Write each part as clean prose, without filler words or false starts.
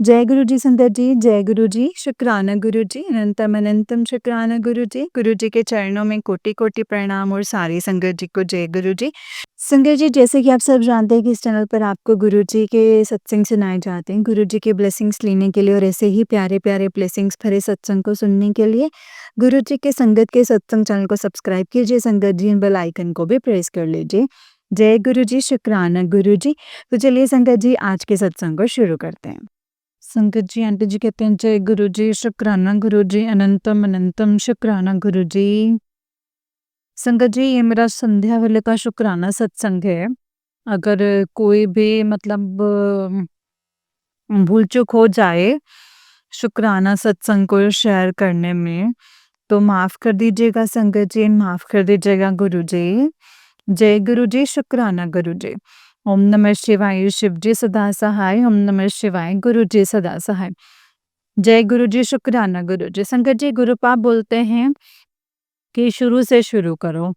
जय गुरु जी संगत जी, जय गुरु जी, शुक्राना गुरु जी, अनंतम अनंतम शुक्राना गुरु जी के चरणों में कोटि-कोटि प्रणाम और सारी संगत जी को जय गुरु जी। संगत जी, जैसे कि आप सब जानते हैं कि इस चैनल पर आपको गुरु जी के सत्संग सुनाए जाते हैं, गुरु जी के ब्लेसिंग्स लेने के लिए और ऐसे ही प्यारे-प्यारे ब्लेसिंग्स भरे सत्संग को सुनने के लिए गुरु जी के संगत के सत्संग चैनल को सब्सक्राइब कीजिए संगत जी, बेल आइकन को भी प्रेस कर लीजिए। जय गुरु जी, शुक्राना गुरु जी। तो चलिए संगत जी, आज के सत्संग को शुरू करते हैं। संगत जी, आंटी जी कहते हैं जय गुरु जी, शुक्राना गुरु जी, अनंतम अनंतम शुक्राना गुरु जी। संगत जी, ये मेरा संध्या वेले का शुक्राना सत्संग है। अगर कोई भी मतलब भूल चूक हो जाए शुक्राना सत्संग को शेयर करने में, तो माफ कर दीजिएगा संगत जी, माफ कर दीजिएगा गुरु जी। जय गुरु जी, शुक्राना गुरु जी। ओम नमः शिवाय, शिव जी सदा सहाय। ओम नमः शिवाय, गुरु जी सदा सहाय। जय गुरु जी, शुक्राना गुरु जी। संगत जी, गुरु पाप बोलते हैं कि शुरू से शुरू करो।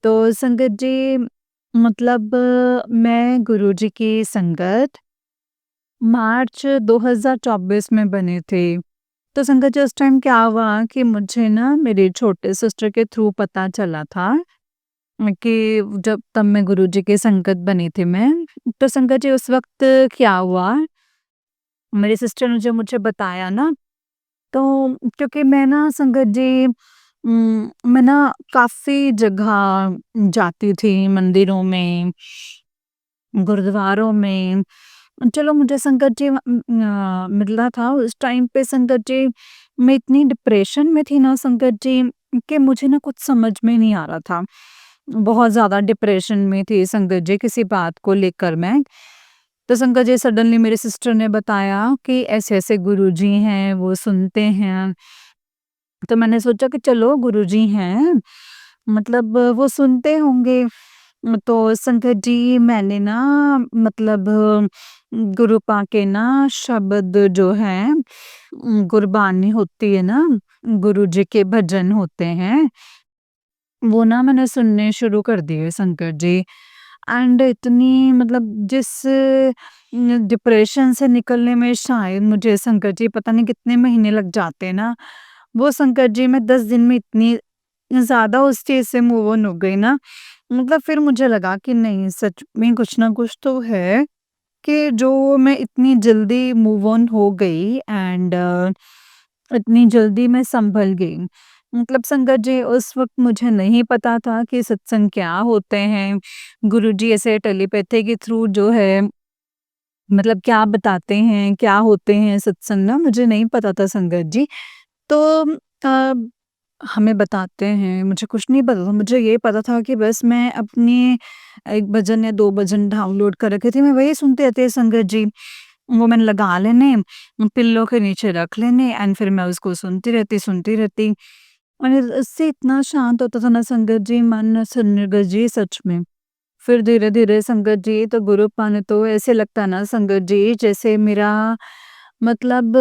तो संगत जी, मतलब मैं गुरु जी की संगत मार्च 2024 में बनी थी। तो संगत जी, उस टाइम क्या हुआ कि मुझे ना मेरी छोटे सिस्टर के थ्रू पता चला था कि जब तब मैं गुरु जी की संगत बनी थी मैं। तो संगत जी, उस वक्त क्या हुआ, मेरी सिस्टर ने जब मुझे बताया ना, तो क्योंकि मैं ना संगत जी मैं ना काफ़ी जगह जाती थी, मंदिरों में, गुरुद्वारों में। चलो मुझे संगत जी मिला था उस टाइम पे संगत जी, मैं इतनी डिप्रेशन में थी ना संगत जी, कि मुझे ना कुछ समझ में नहीं आ रहा था। बहुत ज़्यादा डिप्रेशन में थी संगत जी किसी बात को लेकर मैं। तो संगत जी, सडनली मेरी सिस्टर ने बताया कि ऐसे-ऐसे गुरुजी हैं, वो सुनते हैं। तो मैंने सोचा कि चलो गुरुजी हैं, मतलब वो सुनते होंगे। तो संगत जी, मैंने ना मतलब गुरुपा के ना शब्द जो हैं, गुरबानी होती है ना, गुरु जी के भजन होते हैं, वो ना मैंने सुनने शुरू कर दिए संगत जी। एंड इतनी मतलब जिस डिप्रेशन से निकलने में शायद मुझे संकट जी पता नहीं कितने महीने लग जाते हैं ना, वो संकट जी मैं 10 दिन में इतनी ज़्यादा उस चीज़ से मूव ऑन हो गई ना, मतलब फिर मुझे लगा कि नहीं, सच में कुछ ना कुछ तो है कि जो मैं इतनी जल्दी मूव ऑन हो गई एंड इतनी जल्दी मैं संभल गई। मतलब संगत जी, उस वक़्त मुझे नहीं पता था कि सत्संग क्या होते हैं। गुरुजी ऐसे टेलीपैथी के थ्रू जो है मतलब क्या बताते हैं, क्या होते हैं सत्संग ना, मुझे नहीं पता था संगत जी। तो अ, हमें बताते हैं, मुझे कुछ नहीं पता था। मुझे ये पता था कि बस मैं अपनी 1 भजन या 2 भजन डाउनलोड कर रखे थे, मैं वही सुनते रहती संगत जी। वो मैंने लगा लेने, पिल्लो के नीचे रख लेने एंड फिर मैं उसको सुनती रहती। और इससे इतना शांत होता था ना संगत जी, मन संगत जी, सच में। फिर धीरे-धीरे संगत जी, तो गुरु पाने तो ऐसे लगता है ना संगत जी, जैसे मेरा मतलब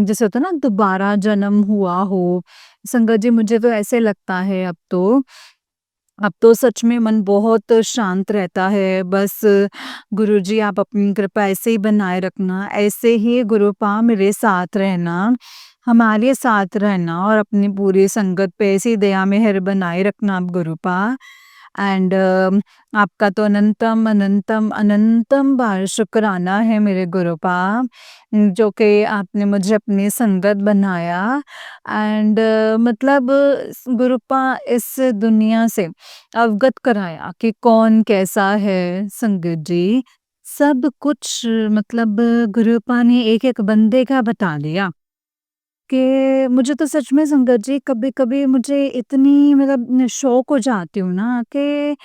जैसे होता है ना दोबारा जन्म हुआ हो। संगत जी, मुझे तो ऐसे लगता है अब तो सच में मन बहुत शांत रहता है। बस गुरुजी, आप अपनी कृपा ऐसे ही बनाए रखना, ऐसे ही गुरुपा मेरे साथ रहना, हमारे साथ रहना और अपनी पूरी संगत पे ऐसी दया मेहर बनाए रखना आप गुरुपा। एंड आपका तो अनंतम अनंतम अनंतम बार शुक्राना है मेरे गुरुपा, जो कि आपने मुझे अपनी संगत बनाया एंड मतलब गुरुपा इस दुनिया से अवगत कराया कि कौन कैसा है संगत जी। सब कुछ मतलब गुरुपा ने एक-एक बंदे का बता दिया कि मुझे तो सच में संगत जी, कभी-कभी मुझे इतनी मतलब शॉक हो जाती हूँ ना कि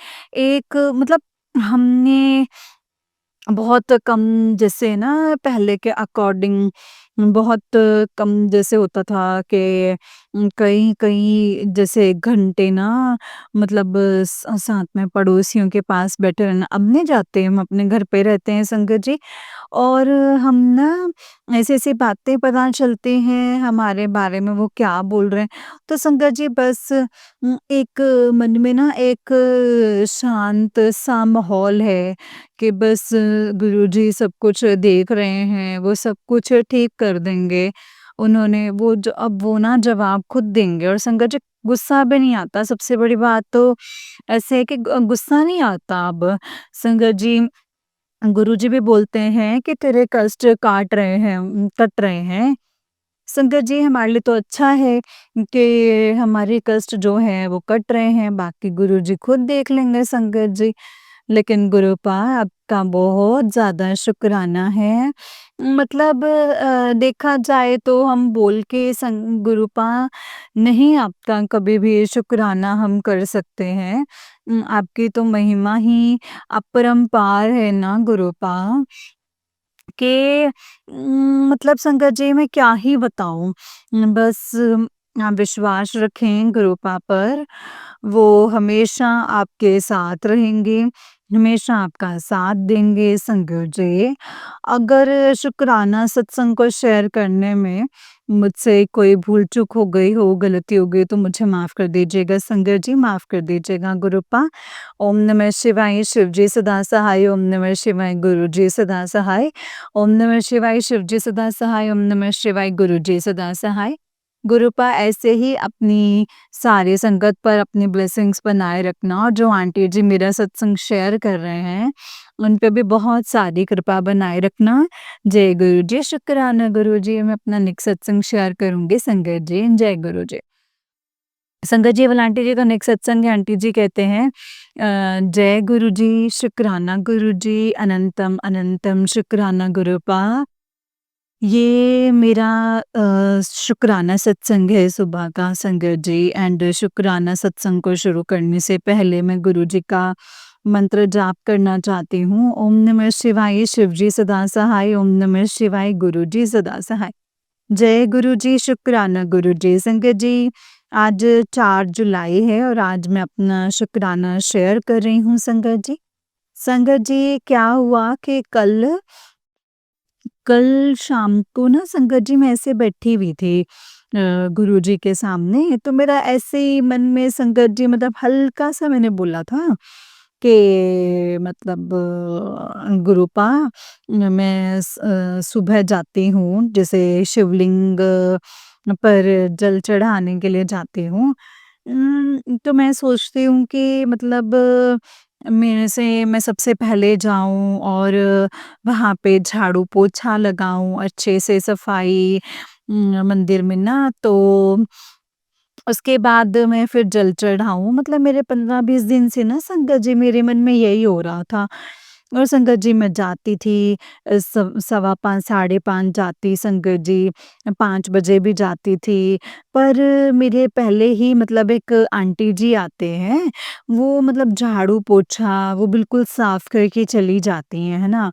एक मतलब हमने बहुत कम, जैसे ना पहले के अकॉर्डिंग बहुत कम जैसे होता था कि कहीं-कहीं जैसे 1 घंटे ना मतलब साथ में पड़ोसियों के पास बैठे रहना। अब नहीं जाते, हम अपने घर पे रहते हैं संगत जी। और हम ना ऐसी-ऐसी बातें पता चलती हैं हमारे बारे में, वो क्या बोल रहे हैं। तो संगत जी बस एक मन में ना एक शांत सा माहौल है कि बस गुरुजी सब कुछ देख रहे हैं, वो सब कुछ ठीक कर देंगे। उन्होंने अब वो ना जवाब खुद देंगे, और संगत जी गुस्सा भी नहीं आता। सबसे बड़ी बात तो ऐसे है कि गुस्सा नहीं आता अब। संगत जी गुरुजी भी बोलते हैं कि तेरे कष्ट कट रहे हैं। संगत जी हमारे लिए तो अच्छा है कि हमारे कष्ट जो हैं वो कट रहे हैं, बाकी गुरुजी खुद देख लेंगे संगत जी। लेकिन गुरुपा आपका बहुत ज़्यादा शुक्राना है। मतलब देखा जाए तो हम बोल के गुरुपा नहीं आपका कभी भी शुक्राना हम कर सकते हैं। आपकी तो महिमा ही अपरंपार है ना गुरुपा, कि मतलब संगत जी मैं क्या ही बताऊँ। बस आप विश्वास रखें गुरुपा पर, वो हमेशा आपके साथ रहेंगे, हमेशा आपका साथ देंगे संगत जी। अगर शुक्राना सत्संग को शेयर करने में मुझसे कोई भूल-चूक हो गई हो, गलती हो गई तो मुझे माफ़ कर दीजिएगा संगत जी, माफ़ कर दीजिएगा गुरुपा। ओम नमः शिवाय, शिव जी सदा सहाय, ओम नमः शिवाय, गुरु जी सदा सहाय। ओम नमः शिवाय, शिव जी सदा सहाय, ओम नमः शिवाय, गुरु जी सदा सहाय। गुरुपा ऐसे ही अपनी सारी संगत पर अपनी ब्लेसिंग्स बनाए रखना, और जो आंटी जी मेरा सत्संग शेयर कर रहे हैं, उन पे भी बहुत सारी कृपा बनाए रखना। जय गुरु जी, शुक्राना गुरु जी। मैं अपना नेक्स्ट सत्संग शेयर करूँगी संगत जी। जय गुरु जी। संगत जी वाला आंटी जी का नेक्स्ट सत्संग है, आंटी जी कहते हैं जय गुरु जी, शुक्राना गुरु जी, अनंतम अनंतम शुक्राना गुरुपा। ये मेरा शुक्राना सत्संग है सुबह का संगत जी, एंड शुक्राना सत्संग को शुरू करने से पहले मैं गुरु जी का मंत्र जाप करना चाहती हूँ। ओम नमः शिवाय, शिव जी सदा सहाय, ओम नमः शिवाय, गुरु जी सदा सहाय। जय गुरु जी, शुक्राना गुरु जी। संगत जी आज 4 जुलाई है और आज मैं अपना शुक्राना शेयर कर रही हूँ संगत जी। संगत जी क्या हुआ कि कल शाम को ना संगत जी मैं ऐसे बैठी हुई थी गुरुजी के सामने, तो मेरा ऐसे ही मन में संगत जी मतलब हल्का सा मैंने बोला था कि मतलब गुरुपा मैं सुबह जाती हूँ जैसे शिवलिंग पर जल चढ़ाने के लिए जाती हूँ। तो मैं सोचती हूँ कि मतलब मेरे से मैं सबसे पहले जाऊँ और वहाँ पे झाड़ू पोछा लगाऊँ, अच्छे से सफाई मंदिर में ना, तो उसके बाद मैं फिर जल चढ़ाऊँ। मतलब मेरे 15-20 दिन से ना संगत जी मेरे मन में यही हो रहा था। और संगत जी मैं जाती थी सवा 5 साढ़े 5 जाती संगत जी, 5 बजे भी जाती थी। पर मेरे पहले ही मतलब एक आंटी जी आते हैं, वो मतलब झाड़ू पोछा वो बिल्कुल साफ करके चली जाती हैं, है ना?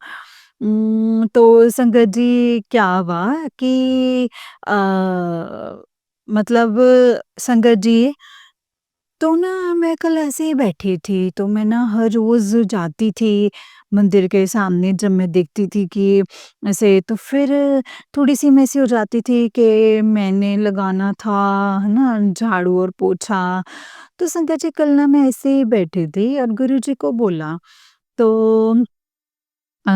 तो संगत जी क्या हुआ कि अ, मतलब संगत जी तो ना मैं कल ऐसे ही बैठी थी, तो मैं ना हर रोज़ जाती थी मंदिर के सामने, जब मैं देखती थी कि ऐसे, तो फिर थोड़ी-सी मैं ऐसी हो जाती थी कि मैंने लगाना था, है ना, झाड़ू और पोछा। तो संगत जी कल ना मैं ऐसे ही बैठी थी और गुरुजी को बोला, तो अ,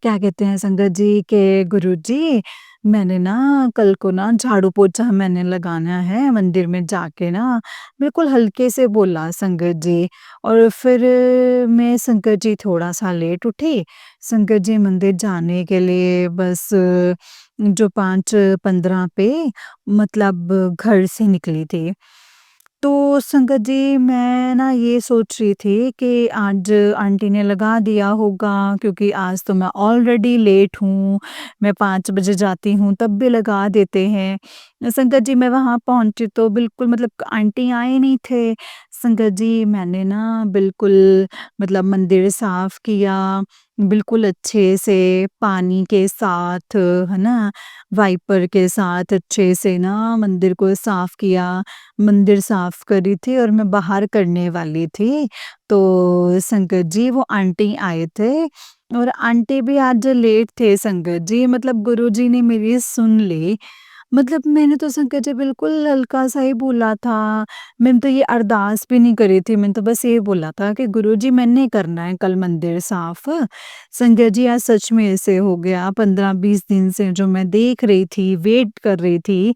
क्या कहते हैं संगत जी के गुरुजी, मैंने ना कल को ना झाड़ू पोछा मैंने लगाना है मंदिर में जाके ना, बिल्कुल हल्के से बोला संगत जी। और फिर मैं संगत जी थोड़ा-सा लेट उठी, संगत जी मंदिर जाने के लिए बस जो 5:15 पे मतलब घर से निकली थी। तो संगत जी मैं ना ये सोच रही थी कि आज आंटी ने लगा दिया होगा, क्योंकि आज तो मैं ऑलरेडी लेट हूँ, मैं 5 बजे जाती हूँ तब भी लगा देते हैं। संगत जी मैं वहाँ पहुँची तो बिल्कुल मतलब आंटी आए नहीं थे। संगत जी मैंने ना बिल्कुल मतलब मंदिर साफ किया, बिल्कुल अच्छे से पानी के साथ, है ना? वाइपर के साथ अच्छे से ना मंदिर को साफ किया। मंदिर साफ करी थी और मैं बाहर करने वाली थी। तो संगत जी वो आंटी आए थे और आंटी भी आज लेट थे संगत जी, मतलब गुरुजी ने मेरी सुन ली। मतलब मैंने तो संकट जी बिल्कुल हल्का-सा ही बोला था। मैंने तो ये अरदास भी नहीं करी थी, मैंने तो बस ये बोला था कि गुरुजी मैंने करना है कल मंदिर साफ। संकट जी आज सच में ऐसे हो गया, 15-20 दिन से जो मैं देख रही थी, वेट कर रही थी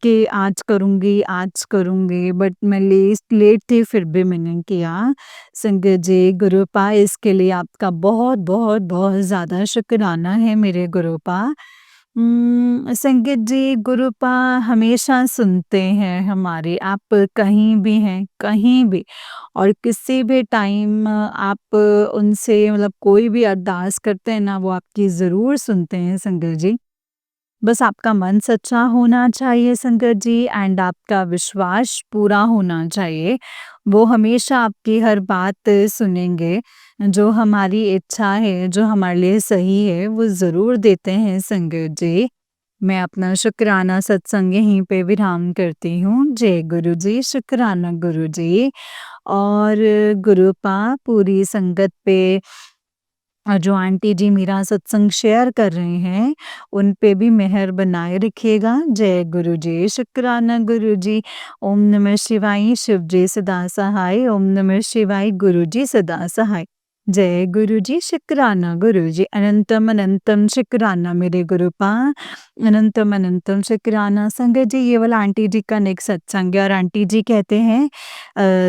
कि आज करूँगी, बट मैं लेट थी फिर भी मैंने किया। संकट जी, गुरुपा इसके लिए आपका बहुत-बहुत बहुत ज़्यादा शुक्राना है मेरे गुरुपा। संगीत जी गुरुपा हमेशा सुनते हैं हमारी, आप कहीं भी हैं, कहीं भी और किसी भी टाइम आप उनसे मतलब कोई भी अरदास करते हैं ना, वो आपकी ज़रूर सुनते हैं संगत जी। बस आपका मन सच्चा होना चाहिए संगत जी एंड आपका विश्वास पूरा होना चाहिए। वो हमेशा आपकी हर बात सुनेंगे। जो हमारी इच्छा है, जो हमारे लिए सही है, वो ज़रूर देते हैं संगत जी। मैं अपना शुक्राना सत्संग यहीं पे विराम करती हूँ। जय गुरु जी, शुक्राना गुरु जी। और गुरुपा पूरी संगत पे जो आंटी जी मेरा सत्संग शेयर कर रहे हैं, उन पे भी मेहर बनाए रखिएगा। जय गुरु जी, शुक्राना गुरु जी। ओम नमः शिवाय, शिव जी सदा सहाय। ओम नमः शिवाय, गुरु जी सदा सहाय। जय गुरु जी, शुक्राना गुरु जी। अनंतम अनंतम शुक्राना मेरे गुरुपा। अनंतम अनंतम शुक्राना। संगत जी ये वाला आंटी जी का नेक्स्ट सत्संग है और आंटी जी कहते हैं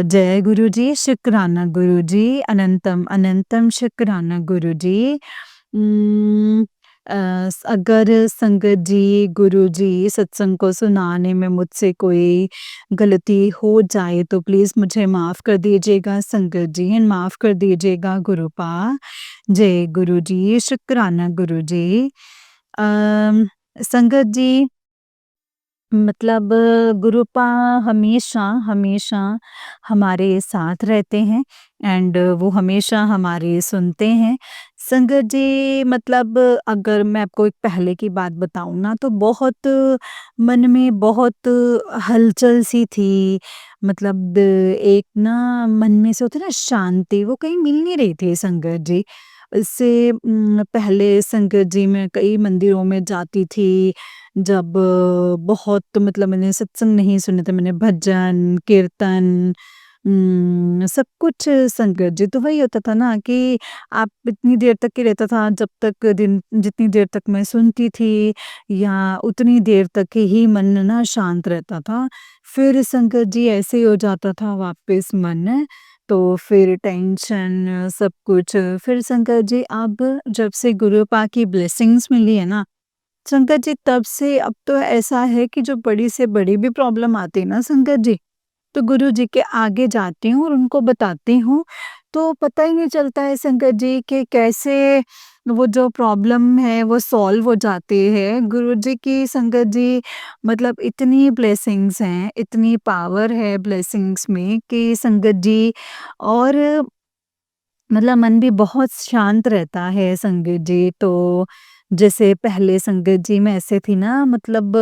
जय गुरु जी, शुक्राना गुरु जी, अनंतम अनंतम शुक्राना गुरु जी। उम, अगर संगत जी, गुरु जी सत्संग को सुनाने में मुझसे कोई गलती हो जाए तो प्लीज़ मुझे माफ़ कर दीजिएगा संगत जी एंड माफ़ कर दीजिएगा गुरुपा। जय गुरु जी, शुक्राना गुरु जी। संगत जी मतलब गुरुपा हमेशा हमेशा हमारे साथ रहते हैं एंड वो हमेशा हमारी सुनते हैं। संगत जी मतलब अगर मैं आपको एक पहले की बात बताऊँ ना तो बहुत मन में बहुत हलचल सी थी। मतलब एक ना मन में से होता है ना शांति, वो कहीं मिल नहीं रही थी संगत जी। इससे पहले संगत जी मैं कई मंदिरों में जाती थी। जब बहुत मतलब मैंने सत्संग नहीं सुने थे, मैंने भजन, कीर्तन सब कुछ संगत जी। तो वही होता था ना कि आप इतनी देर तक ही रहता था जब तक दिन जितनी देर तक मैं सुनती थी या उतनी देर तक ही मन ना शांत रहता था। फिर संगत जी ऐसे ही हो जाता था वापस मन, तो फिर टेंशन सब कुछ। फिर संगत जी अब जब से गुरुपा की ब्लेसिंग्स मिली है ना संगत जी तब से अब तो ऐसा है कि जो बड़ी से बड़ी भी प्रॉब्लम आती है ना संगत जी, तो गुरु जी के आगे जाती हूँ और उनको बताती हूँ, तो पता ही नहीं चलता है संगत जी कि कैसे वो जो प्रॉब्लम है वो सॉल्व हो जाती है। गुरु जी की संगत जी मतलब इतनी ब्लेसिंग्स हैं, इतनी पावर है ब्लेसिंग्स में कि संगत जी और मतलब मन भी बहुत शांत रहता है संगत जी। तो जैसे पहले संगत जी मैं ऐसे थी ना मतलब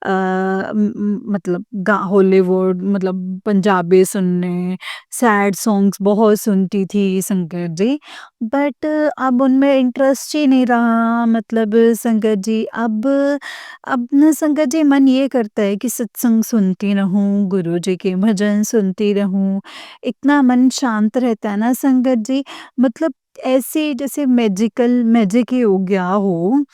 मतलब गा हॉलीवुड मतलब पंजाबी सुनने, सैड सॉन्ग्स बहुत सुनती थी संगत जी। बट अब उनमें इंटरेस्ट ही नहीं रहा मतलब संगत जी अब ना संगत जी मन ये करता है कि सत्संग सुनती रहूँ, गुरु जी के भजन सुनती रहूँ। इतना मन शांत रहता है ना संगत जी, मतलब ऐसे जैसे मैजिक ही हो गया हो।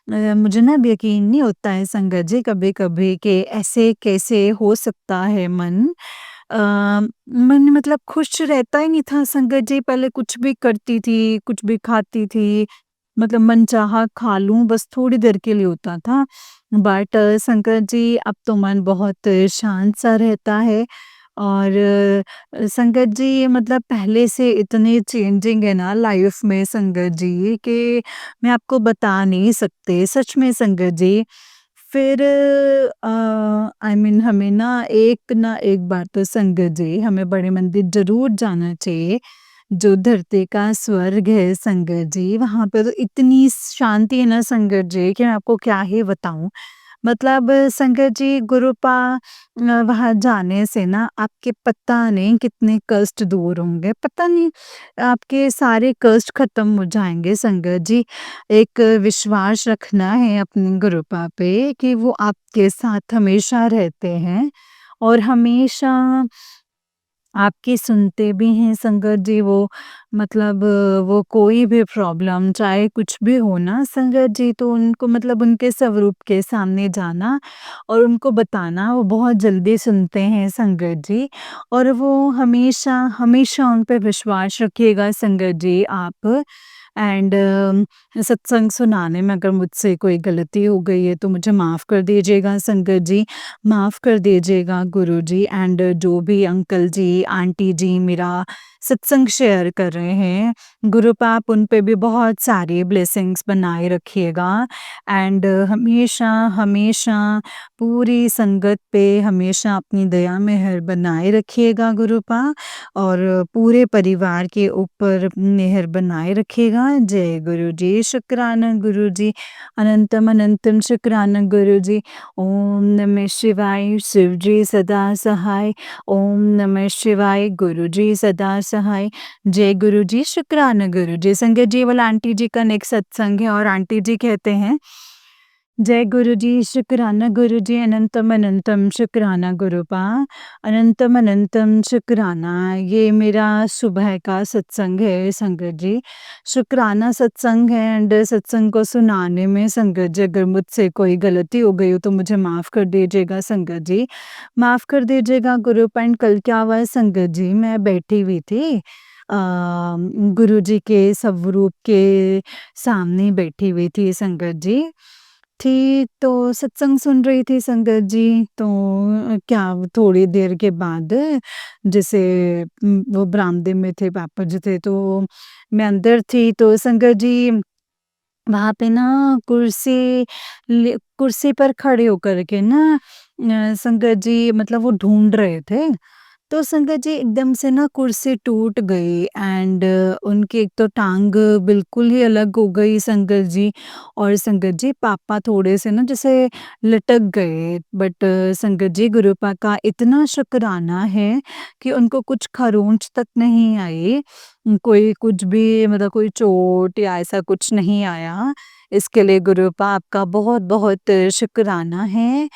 मुझे ना अब यकीन नहीं होता है संगत जी कभी-कभी कि ऐसे कैसे हो सकता है मन। अ, मन मतलब खुश रहता ही नहीं था संगत जी, पहले कुछ भी करती थी, कुछ भी खाती थी, मतलब मनचाहा खा लूँ बस थोड़ी देर के लिए होता था। बट संगत जी अब तो मन बहुत शांत सा रहता है और संगत जी मतलब पहले से इतनी चेंजिंग है ना लाइफ में संगत जी कि मैं आपको बता नहीं सकते सच में संगत जी। फिर आई मीन हमें ना एक बार तो संगत जी हमें बड़े मंदिर ज़रूर जाना चाहिए। जो धरती का स्वर्ग है संगत जी, वहाँ पे तो इतनी शांति है ना संगत जी कि मैं आपको क्या ही बताऊँ। मतलब संगत जी वहाँ जाने से ना आपके पता नहीं कितने कष्ट दूर होंगे, पता नहीं आपके सारे कष्ट खत्म हो जाएँगे संगत जी। एक विश्वास रखना है अपनी गुरुपा पे कि वो आपके साथ हमेशा रहते हैं और हमेशा आपकी सुनते भी हैं संगत जी वो। मतलब वो कोई भी प्रॉब्लम चाहे कुछ भी हो ना संगत जी, तो उनको मतलब उनके स्वरूप के सामने जाना और उनको बताना, वो बहुत जल्दी सुनते हैं संगत जी। और वो हमेशा हमेशा उन पे विश्वास रखिएगा संगत जी आप। एंड सत्संग सुनाने में अगर मुझसे कोई गलती हो गई है तो मुझे माफ़ कर दीजिएगा संगत जी, माफ़ कर दीजिएगा गुरुजी। एंड जो भी अंकल जी, आंटी जी मेरा सत्संग शेयर कर रहे हैं, गुरुपा आप उन पे भी बहुत सारी ब्लेसिंग्स बनाए रखिएगा। एंड हमेशा हमेशा पूरी संगत पे हमेशा अपनी दया मेहर बनाए रखिएगा गुरुपा, और पूरे परिवार के ऊपर मेहर बनाए रखिएगा। जय गुरु जी, शुक्राना गुरु जी, अनंतम अनंतम शुक्राना गुरु जी। ओम नमः शिवाय, शिव जी सदा सहाय। ओम नमः शिवाय, गुरु जी सदा सहाय। जय गुरु जी, शुक्राना गुरु जी। संगत जी वाला आंटी जी का नेक्स्ट सत्संग है और आंटी जी कहते हैं, जय गुरु जी, शुक्राना गुरु जी, अनंतम अनंतम शुक्राना गुरुपा, अनंतम अनंतम शुक्राना। ये मेरा सुबह का सत्संग है संगत जी, शुक्राना सत्संग है। एंड सत्संग को सुनाने में संगत जी अगर मुझसे कोई गलती हो गई हो तो मुझे माफ़ कर दीजिएगा संगत जी, माफ़ कर दीजिएगा गुरुपा। एंड कल क्या हुआ है संगत जी, मैं बैठी हुई थी गुरु जी के स्वरूप के सामने बैठी हुई थी संगत जी। तो सत्संग सुन रही थी संगत जी, तो क्या थोड़ी देर के बाद जैसे वो बरामदे में थे पापा जी थे, तो मैं अंदर थी तो संगत जी वहाँ पे ना कुर्सी पर खड़े होकर के ना संगत जी मतलब वो ढूँढ रहे थे। तो संगत जी एकदम से ना कुर्सी टूट गई एंड उनकी एक तो टांग बिल्कुल ही अलग हो गई संगत जी। और संगत जी पापा थोड़े से ना जैसे लटक गए, बट संगत जी गुरुपा का इतना शुक्राना है कि उनको कुछ खरोंच तक नहीं आई, कोई कुछ भी मतलब कोई चोट या ऐसा कुछ नहीं आया। इसके लिए गुरुपा आपका बहुत बहुत शुक्राना है।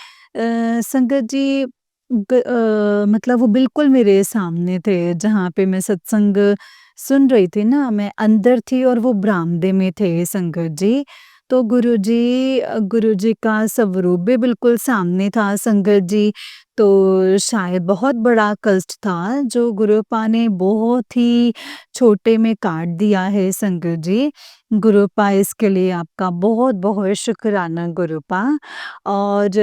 संगत जी मतलब वो बिल्कुल मेरे सामने थे जहाँ पे मैं सत्संग सुन रही थी ना, मैं अंदर थी और वो बरामदे में थे संगत जी। तो गुरुजी का स्वरूप भी बिल्कुल सामने था संगत जी। तो शायद बहुत बड़ा कष्ट था जो गुरुपा ने बहुत ही छोटे में काट दिया है संगत जी। गुरुपा इसके लिए आपका बहुत बहुत शुक्राना गुरुपा। और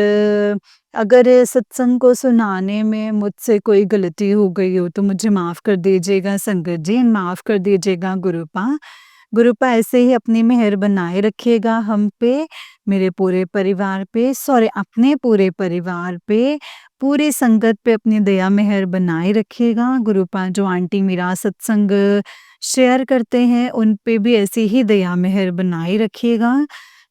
अगर सत्संग को सुनाने में मुझसे कोई गलती हो गई हो तो मुझे माफ़ कर दीजिएगा संगत जी, माफ़ कर दीजिएगा गुरुपा। गुरुपा ऐसे ही अपनी मेहर बनाए रखिएगा हम पे, मेरे पूरे परिवार पे, सॉरी अपने पूरे परिवार पे, पूरी संगत पे अपनी दया मेहर बनाए रखिएगा। गुरुपा जो आंटी मेरा सत्संग शेयर करते हैं उन पे भी ऐसी ही दया मेहर बनाए रखिएगा।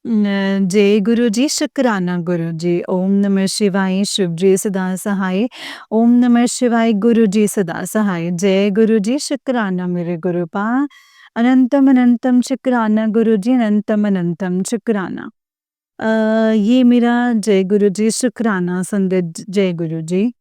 जय गुरु जी, शुक्राना गुरु जी। ओम नमः शिवाय, शिव जी सदा सहाय। ओम नमः शिवाय, गुरु जी सदा सहाय। जय गुरु जी, शुक्राना मेरे गुरुपा, अनंतम अनंतम शुक्राना गुरु जी, अनंतम अनंतम शुक्राना। ये मेरा जय गुरु जी शुक्राना संगत। जय गुरु जी,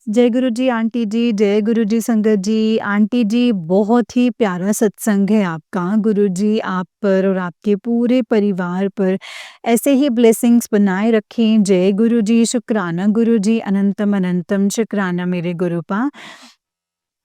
जय गुरु जी आंटी जी, जय गुरु जी संगत जी। आंटी जी बहुत ही प्यारा सत्संग है आपका, गुरु जी आप पर और आपके पूरे परिवार पर ऐसे ही ब्लेसिंग्स बनाए रखें। जय गुरु जी, शुक्राना गुरु जी, अनंतम अनंतम शुक्राना मेरे गुरुपा,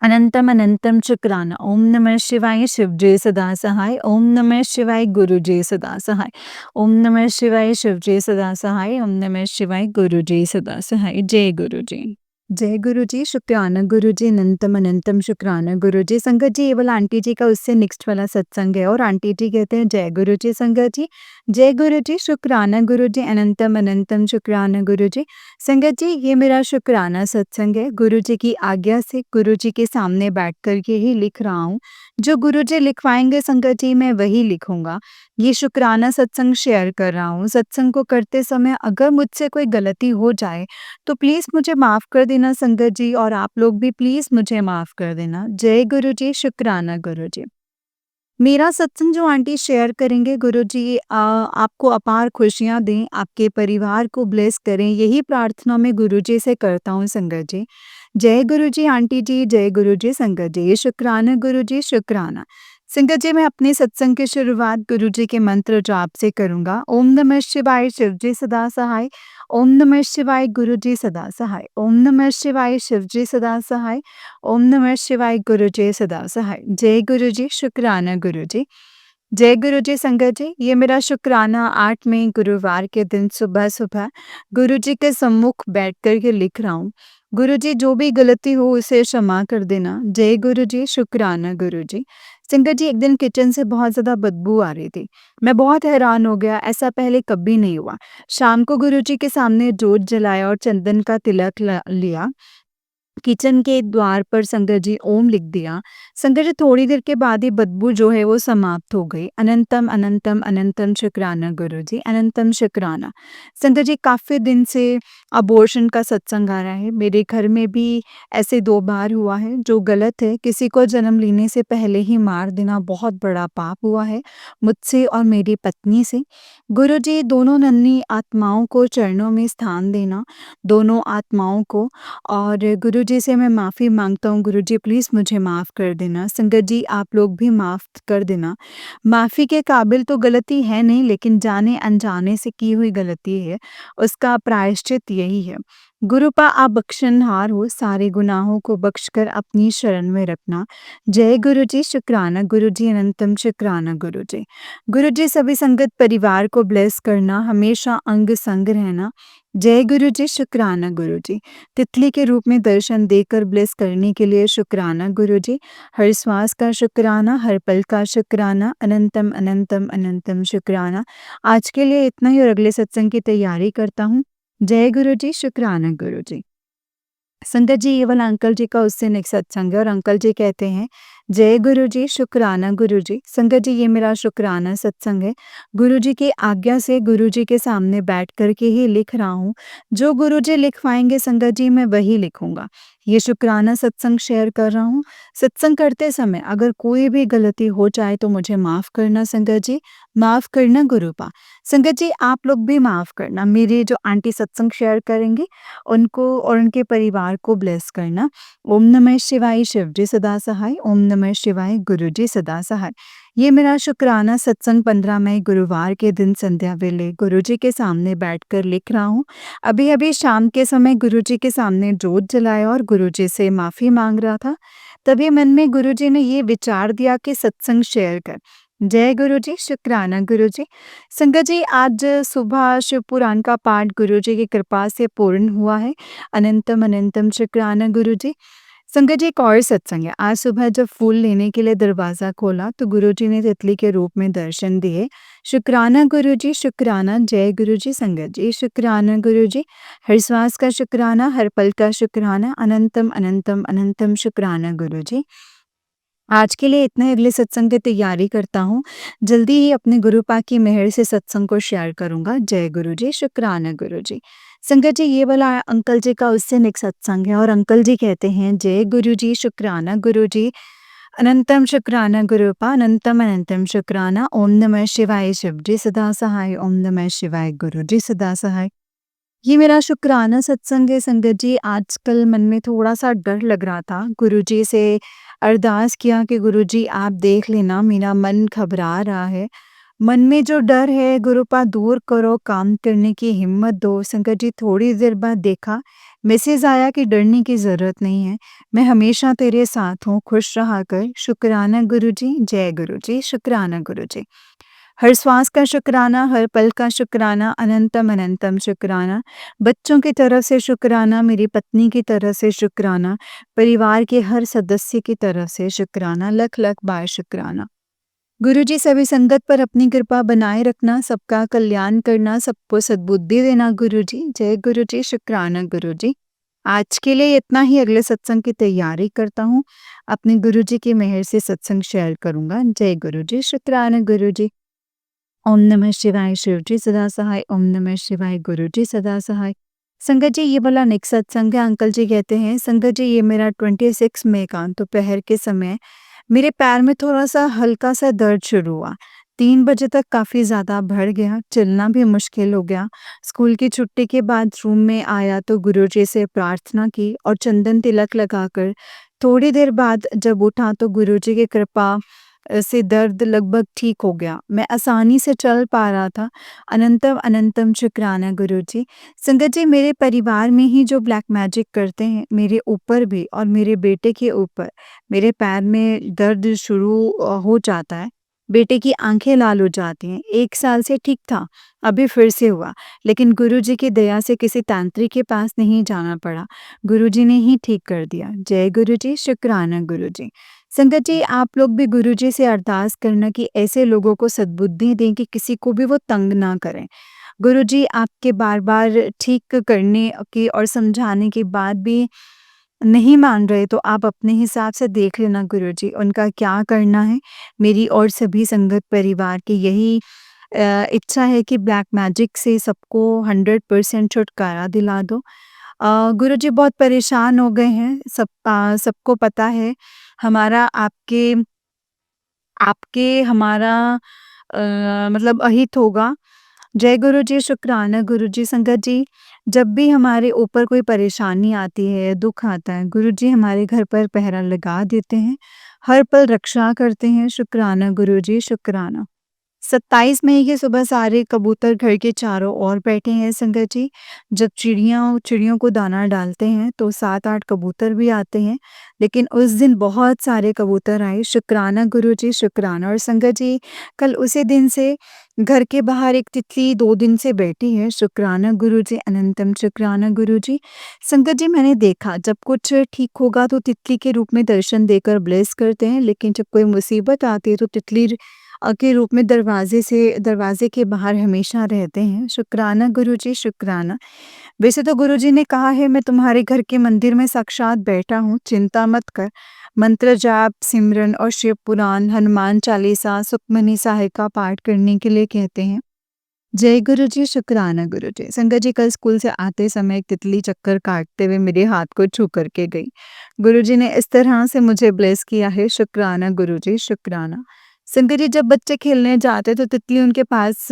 अनंतम अनंतम शुक्राना। ओम नमः शिवाय, शिव जी सदा सहाय। ओम नमः शिवाय, गुरु जी सदा सहाय। ओम नमः शिवाय, शिव जी सदा सहाय। ओम नमः शिवाय, गुरु जी सदा सहाय। जय गुरु जी, जय गुरु जी, शुक्राना गुरु जी, अनंतम अनंतम शुक्राना गुरु जी। संगत जी ये वाला आंटी जी का उससे नेक्स्ट वाला सत्संग है और आंटी जी कहते हैं, जय गुरु जी संगत जी, जय गुरु जी, शुक्राना गुरु जी, अनंतम अनंतम शुक्राना गुरु जी। संगत जी ये मेरा शुक्राना सत्संग है, गुरु जी की आज्ञा से गुरु जी के सामने बैठ कर के ही लिख रहा हूँ जो गुरुजी लिखवाएँगे संगत जी मैं वही लिखूँगा। ये शुक्राना सत्संग शेयर कर रहा हूँ। सत्संग को करते समय अगर मुझसे कोई गलती हो जाए, तो प्लीज़ मुझे माफ़ कर देना संगत जी और आप लोग भी प्लीज़ मुझे माफ़ कर देना। जय गुरुजी, शुक्राना गुरुजी। मेरा सत्संग जो आंटी शेयर करेंगे गुरुजी आपको अपार खुशियाँ दें, आपके परिवार को ब्लेस करें, यही प्रार्थना मैं गुरुजी से करता हूँ संगत जी। जय गुरुजी आंटी जी, जय गुरुजी संगत जी, शुक्राना गुरुजी, शुक्राना। संगत जी मैं अपने सत्संग की शुरुआत गुरुजी के मंत्र जाप से करूँगा। ओम नमः शिवाय शिवजी सदा सहाय, ओम नमः शिवाय गुरुजी सदा सहाय, ओम नमः शिवाय शिवजी सदा सहाय, ओम नमः शिवाय गुरुजी सदा सहाय। जय गुरुजी, शुक्राना गुरुजी। जय गुरुजी संगत जी, ये मेरा शुक्राना 8 मई गुरुवार के दिन सुबह-सुबह गुरुजी के सम्मुख बैठ कर के लिख रहा हूँ। गुरुजी जो भी गलती हो उसे क्षमा कर देना। जय गुरुजी, शुक्राना गुरुजी। संगत जी एक दिन किचन से बहुत ज़्यादा बदबू आ रही थी। मैं बहुत हैरान हो गया, ऐसा पहले कभी नहीं हुआ। शाम को गुरुजी के सामने जोत जलाया और चंदन का तिलक लिया। किचन के द्वार पर संगत जी ओम लिख दिया। संगत जी थोड़ी देर के बाद ही बदबू जो है वो समाप्त हो गई। अनंतम अनंतम अनंतम शुक्राना गुरुजी, अनंतम शुक्राना। संगत जी काफ़ी दिन से अबॉर्शन का सत्संग आ रहा है। मेरे घर में भी ऐसे 2 बार हुआ है जो गलत है। किसी को जन्म लेने से पहले ही मार देना बहुत बड़ा पाप हुआ है मुझसे और मेरी पत्नी से। गुरुजी दोनों नन्ही आत्माओं को चरणों में स्थान देना, दोनों आत्माओं को और गुरुजी से मैं माफ़ी माँगता हूँ गुरुजी प्लीज़ मुझे माफ़ कर देना। संगत जी आप लोग भी माफ़ कर देना। माफ़ी के काबिल तो गलती है नहीं लेकिन जाने-अनजाने से की हुई गलती है, उसका प्रायश्चित यही है। गुरुपा आप बख्शनहार हो, सारे गुनाहों को बख्शकर अपनी शरण में रखना। जय गुरुजी, शुक्राना गुरुजी, अनंतम शुक्राना गुरुजी। गुरुजी सभी संगत परिवार को ब्लेस करना, हमेशा अंग-संग रहना। जय गुरुजी, शुक्राना गुरुजी। तितली के रूप में दर्शन देकर ब्लेस करने के लिए शुक्राना गुरुजी। हर श्वास का शुक्राना, हर पल का शुक्राना, अनंतम अनंतम अनंतम शुक्राना। आज के लिए इतना ही और अगले सत्संग की तैयारी करता हूँ। जय गुरुजी, शुक्राना गुरुजी। संगत जी ये वाला अंकल जी का उससे नेक्स्ट सत्संग है और अंकल जी कहते हैं जय गुरुजी, शुक्राना गुरुजी। संगत जी ये मेरा शुक्राना सत्संग है। गुरुजी की आज्ञा से गुरुजी के सामने बैठ कर के ही लिख रहा हूँ। जो गुरुजी लिखवाएंगे संगत जी मैं वही लिखूंगा। ये शुक्राना सत्संग शेयर कर रहा हूँ। सत्संग करते समय अगर कोई भी गलती हो जाए तो मुझे माफ़ करना संगत जी, माफ़ करना गुरुपा। संगत जी आप लोग भी माफ़ करना। मेरी जो आंटी सत्संग शेयर करेंगी उनको और उनके परिवार को ब्लेस करना। ओम नमः शिवाय शिवजी सदा सहाय, ओम नमः शिवाय गुरुजी सदा सहाय। ये मेरा शुक्राना सत्संग 15 मई गुरुवार के दिन संध्या वेले गुरुजी के सामने बैठकर लिख रहा हूँ। अभी-अभी शाम के समय गुरुजी के सामने जोत जलाया और गुरुजी से माफ़ी माँग रहा था। तभी मन में गुरुजी ने ये विचार दिया कि सत्संग शेयर कर। जय गुरुजी, शुक्राना गुरुजी। संगत जी आज सुबह शिव पुराण का पाठ गुरुजी की कृपा से पूर्ण हुआ है। अनंतम अनंतम शुक्राना गुरुजी। संगत जी एक और सत्संग है। आज सुबह जब फूल लेने के लिए दरवाज़ा खोला तो गुरुजी ने तितली के रूप में दर्शन दिए। शुक्राना गुरुजी, शुक्राना। जय गुरुजी संगत जी, शुक्राना गुरुजी। हर श्वास का शुक्राना, हर पल का शुक्राना, अनंतम अनंतम अनंतम शुक्राना गुरुजी। आज के लिए इतना ही, अगले सत्संग की तैयारी करता हूँ। जल्दी ही अपने गुरुपा की मेहर से सत्संग को शेयर करूँगा। जय गुरुजी, शुक्राना गुरुजी। संगत जी ये वाला अंकल जी का उससे नेक्स्ट सत्संग है और अंकल जी कहते हैं जय गुरुजी, शुक्राना गुरुजी, अनंतम शुक्राना गुरुपा, अनंतम अनंतम शुक्राना। ओम नमः शिवाय शिवजी सदा सहाय, ओम नमः शिवाय गुरुजी सदा सहाय। ये मेरा शुक्राना सत्संग है संगत जी। आजकल मन में थोड़ा-सा डर लग रहा था। गुरुजी से अरदास किया कि गुरुजी आप देख लेना मेरा मन घबरा रहा है। मन में जो डर है गुरुपा दूर करो, काम करने की हिम्मत दो। संगत जी थोड़ी देर बाद देखा मैसेज आया कि डरने की ज़रूरत नहीं है। मैं हमेशा तेरे साथ हूँ, खुश रहा कर। शुक्राना गुरुजी, जय गुरुजी, शुक्राना गुरुजी। हर श्वास का शुक्राना, हर पल का शुक्राना, अनंतम अनंतम शुक्राना। बच्चों की तरफ से शुक्राना, मेरी पत्नी की तरफ से शुक्राना, परिवार के हर सदस्य की तरफ से शुक्राना, लख-लख बार शुक्राना। गुरुजी सभी संगत पर अपनी कृपा बनाए रखना, सबका कल्याण करना, सबको सद्बुद्धि देना गुरुजी। जय गुरुजी, शुक्राना गुरुजी। आज के लिए इतना ही, अगले सत्संग की तैयारी करता हूँ। अपने गुरुजी की मेहर से सत्संग शेयर करूँगा। जय गुरुजी, शुक्राना गुरुजी। ओम नमः शिवाय, शिवजी सदा सहाय। ओम नमः शिवाय, गुरुजी सदा सहाय। संगत जी, ये वाला नेक्स्ट सत्संग है। अंकल जी कहते हैं, संगत जी ये मेरा 26 मई का दोपहर के समय मेरे पैर में थोड़ा-सा हल्का-सा दर्द शुरू हुआ। 3 बजे तक काफ़ी ज़्यादा बढ़ गया, चलना भी मुश्किल हो गया। स्कूल की छुट्टी के बाद रूम में आया तो गुरुजी से प्रार्थना की और चंदन तिलक लगाकर थोड़ी देर बाद जब उठा तो गुरुजी की कृपा से दर्द लगभग ठीक हो गया। मैं आसानी से चल पा रहा था। अनंतम अनंतम शुक्राना गुरुजी। संगत जी, मेरे परिवार में ही जो ब्लैक मैजिक करते हैं, मेरे ऊपर भी और मेरे बेटे के ऊपर मेरे पैर में दर्द शुरू हो जाता है। बेटे की आंखें लाल हो जाती हैं। 1 साल से ठीक था, अभी फिर से हुआ। लेकिन गुरुजी की दया से किसी तांत्रिक के पास नहीं जाना पड़ा। गुरुजी ने ही ठीक कर दिया। जय गुरुजी, शुक्राना गुरुजी। संगत जी, आप लोग भी गुरुजी से अरदास करना कि ऐसे लोगों को सद्बुद्धि दें कि किसी को भी वो तंग ना करें। गुरुजी आपके बार-बार ठीक करने की और समझाने के बाद भी नहीं मान रहे तो आप अपने हिसाब से देख लेना गुरुजी, उनका क्या करना है। मेरी और सभी संगत परिवार की यही इच्छा है कि ब्लैक मैजिक से सबको 100% छुटकारा दिला दो। गुरुजी बहुत परेशान हो गए हैं, सबको पता है हमारा आपके आपके हमारा मतलब अहित होगा। जय गुरुजी, शुक्राना गुरुजी। संगत जी, जब भी हमारे ऊपर कोई परेशानी आती है, दुःख आता है, गुरुजी हमारे घर पर पहरा लगा देते हैं, हर पल रक्षा करते हैं। शुक्राना गुरुजी, शुक्राना। 27 मई की सुबह सारे कबूतर घर के चारों ओर बैठे हैं संगत जी। जब चिड़ियों को दाना डालते हैं तो 7-8 कबूतर भी आते हैं, लेकिन उस दिन बहुत सारे कबूतर आए। शुक्राना गुरुजी, शुक्राना। और संगत जी, कल उसी दिन से घर के बाहर एक तितली 2 दिन से बैठी है। शुक्राना गुरुजी, अनंतम शुक्राना गुरुजी। संगत जी, मैंने देखा जब कुछ ठीक होगा तो तितली के रूप में दर्शन देकर ब्लेस करते हैं, लेकिन जब कोई मुसीबत आती है तो तितली के रूप में दरवाजे के बाहर हमेशा रहते हैं। शुक्राना गुरुजी, शुक्राना। वैसे तो गुरुजी ने कहा है मैं तुम्हारे घर के मंदिर में साक्षात बैठा हूँ, चिंता मत कर। मंत्र जाप, सिमरन और शिव पुराण, हनुमान चालीसा, सुखमनी सहायिका पाठ करने के लिए कहते हैं। जय गुरुजी, शुक्राना गुरुजी। संगत जी, कल स्कूल से आते समय एक तितली चक्कर काटते हुए मेरे हाथ को छू करके गई। गुरुजी ने इस तरह से मुझे ब्लेस किया है। शुक्राना गुरुजी, शुक्राना। संगत जी, जब बच्चे खेलने जाते तो तितली उनके पास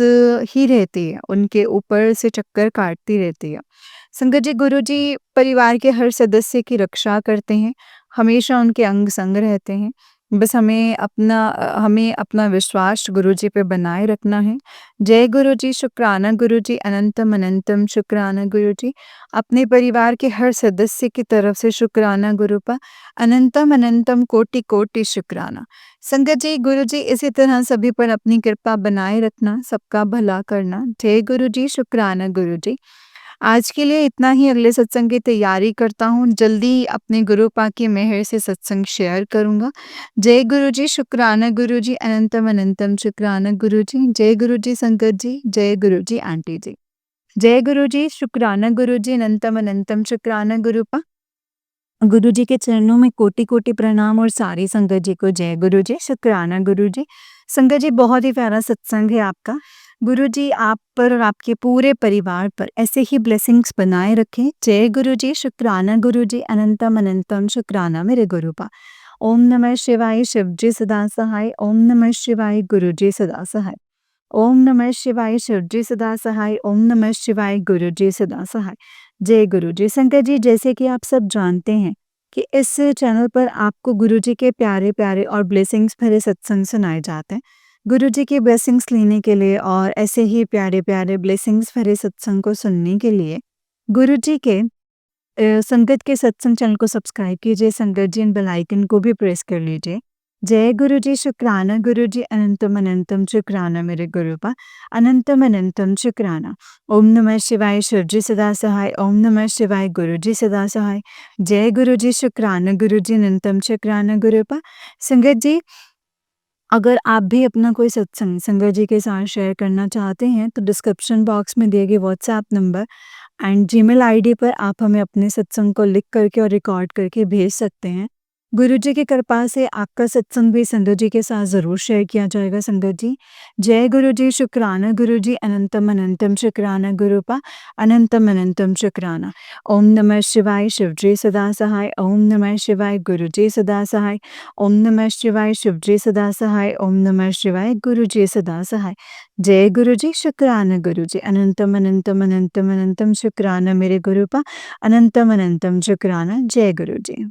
ही रहती है, उनके ऊपर से चक्कर काटती रहती है। संगत जी, गुरुजी परिवार के हर सदस्य की रक्षा करते हैं, हमेशा उनके अंग संग रहते हैं। बस हमें अपना विश्वास गुरुजी पे बनाए रखना है। जय गुरुजी, शुक्राना गुरुजी, अनंतम अनंतम शुक्राना गुरुजी। अपने परिवार के हर सदस्य की तरफ से शुक्राना गुरुपा, अनंतम अनंतम कोटि कोटि शुक्राना। संगत जी, गुरुजी इसी तरह सभी पर अपनी कृपा बनाए रखना, सबका भला करना। जय गुरुजी, शुक्राना गुरुजी। आज के लिए इतना ही, अगले सत्संग की तैयारी करता हूँ। जल्दी अपने गुरुपा की मेहर से सत्संग शेयर करूँगा। जय गुरुजी, शुक्राना गुरुजी, अनंतम अनंतम शुक्राना गुरुजी। जय गुरुजी संगत जी, जय गुरुजी आंटी जी। जय गुरुजी, शुक्राना गुरुजी, अनंतम अनंतम शुक्राना गुरुपा। गुरुजी के चरणों में कोटि-कोटि प्रणाम और सारी संगत जी को जय गुरुजी, शुक्राना गुरुजी। संगत जी, बहुत ही प्यारा सत्संग है आपका। गुरुजी आप पर और आपके पूरे परिवार पर ऐसे ही ब्लेसिंग्स बनाए रखें। जय गुरुजी, शुक्राना गुरुजी, अनंतम अनंतम शुक्राना मेरे गुरुपा। ओम नमः शिवाय, शिवजी सदा सहाय। ओम नमः शिवाय, गुरुजी सदा सहाय। ओम नमः शिवाय, शिवजी सदा सहाय। ओम नमः शिवाय, गुरुजी सदा सहाय। जय गुरुजी। संगत जी, जैसे कि आप सब जानते हैं कि इस चैनल पर आपको गुरुजी के प्यारे-प्यारे और ब्लेसिंग्स भरे सत्संग सुनाए जाते हैं। गुरुजी की ब्लेसिंग्स लेने के लिए और ऐसे ही प्यारे-प्यारे ब्लेसिंग्स भरे सत्संग को सुनने के लिए गुरुजी के संगत के सत्संग चैनल को सब्सक्राइब कीजिए। संगत जी, इन बेल आइकन को भी प्रेस कर लीजिए। जय गुरुजी, शुक्राना गुरुजी, अनंतम अनंतम शुक्राना मेरे गुरुपा, अनंतम अनंतम शुक्राना। ओम नमः शिवाय, शिवजी सदा सहाय। ओम नमः शिवाय, गुरुजी सदा सहाय। जय गुरुजी, शुक्राना गुरुजी, अनंतम शुक्राना गुरुपा। संगत जी, अगर आप भी अपना कोई सत्संग संगत जी के साथ शेयर करना चाहते हैं तो डिस्क्रिप्शन बॉक्स में दिए गए WhatsApp number and Gmail ID पर आप हमें अपने सत्संग को लिख करके और रिकॉर्ड करके भेज सकते हैं। गुरु जी की कृपा से आपका सत्संग भी संगत जी के साथ ज़रूर शेयर किया जाएगा संगत जी। जय गुरु जी, शुक्राना गुरु जी, अनंतम अनंतम शुक्राना गुरुपा, अनंतम अनंतम शुक्राना। ओम नमः शिवाय, शिव जी सदा सहाय। ओम नमः शिवाय, गुरु जी सदा सहाय। ओम नमः शिवाय, शिव जी सदा सहाय। ओम नमः शिवाय, गुरु जी सदा सहाय। जय गुरु जी, शुक्राना गुरु जी, अनंतम अनंतम अनंतम अनंतम शुक्राना मेरे गुरुपा, अनंतम अनंतम शुक्राना। जय गुरु जी।